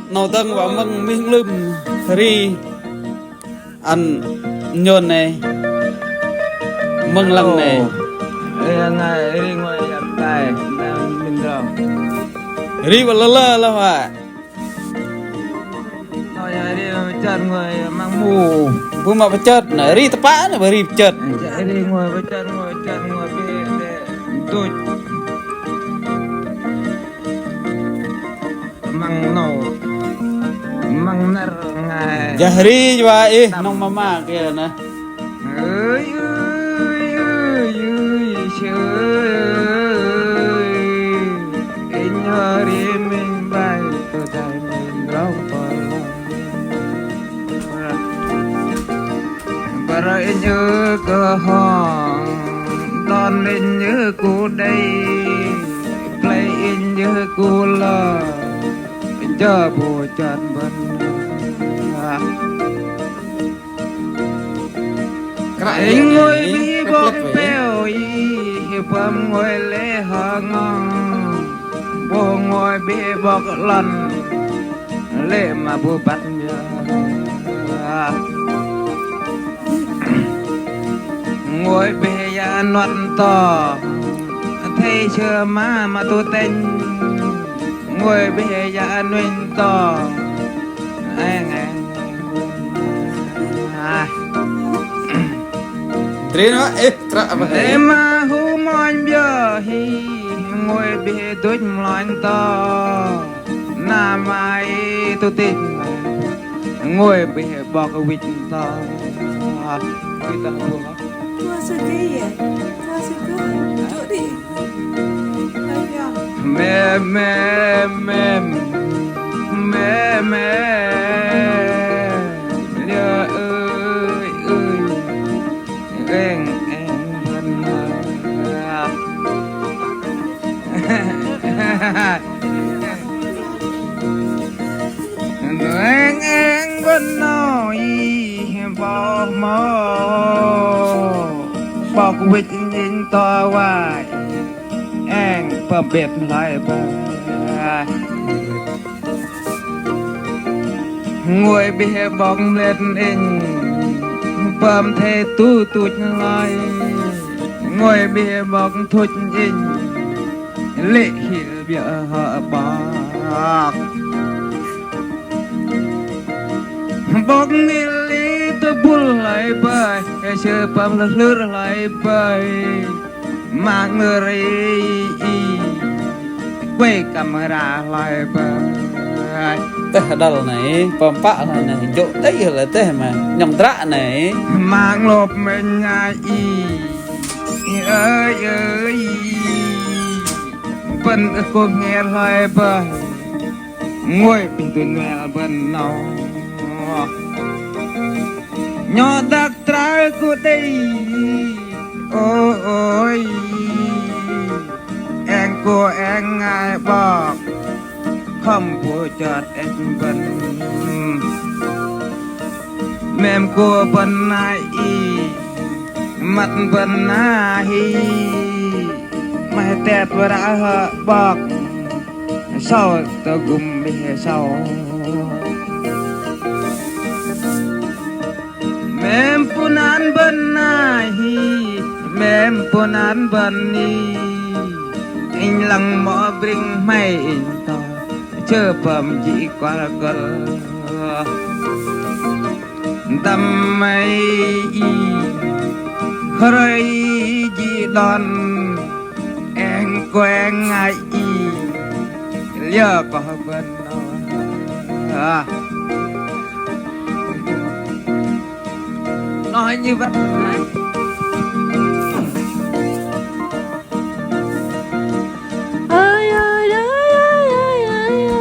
nấu tăng và măng miếng lưm ri ăn nhon này măng lăng này này ri ngồi đây mình đâu ri và lơ là hả nói ri chân ngồi mang mù vừa mà bắt chợt này ri tập á này ri chợt ri ngồi với chân ngồi về tôi mang nổ mang nở ngày jahri juga nong mama kia nè ơi ơi ơi ơi trời anh nhớ đi mình bay tôi thấy mình lâu và rồi anh nhớ cơ hòn đón anh nhớ cô đây play anh nhớ cô là chờ bùa chân bên anh ngồi đi bốc bèo hiệp âm ngồi lê hờ ngon bố ngồi bị bốc lần lê mà bố bắt ngồi bê ya nuột to thấy chưa mà tôi tên ngồi bê ya nuột to Tri nó tra em hu mon bia hi ngồi bê đôi loan to nam ai tôi tin ngồi bê bọc vịt to vịt to Tua segini ya, tua segini, duduk di. Ayah. Mẹ Lia ơi em vẫn em vẫn nói bỏ mơ bỏ quyết nhìn to hoài em bầm biệt lại bờ ngồi bề bóng lên in bầm thế tu tụt lại ngồi bề bóng thụt in lệ hiểu bịa họ bạc bóng đi lý tôi buồn lại bơi chờ bầm lướt lại bơi mang người quay camera lại bơi teh dal này pempak lah này chỗ đấy là teh mà nhầm trạ này mang lộp mình ai ơi vẫn cô nghe lại bơi ngồi bình thường nghe vẫn nào nhỏ đặc trái của đây ôi em cô em ngài bọc không của chợt em vẫn mềm của vẫn ai mặt vẫn ai mày tẹt và đã hở bọc sau tao gùm bề sau mềm pun an vẫn ai mềm pun an vẫn đi anh lăng mỏ bring mày to chờ phẩm chỉ qua gần tâm mây khơi chỉ đòn em quen ai nhớ có bên nói như vậy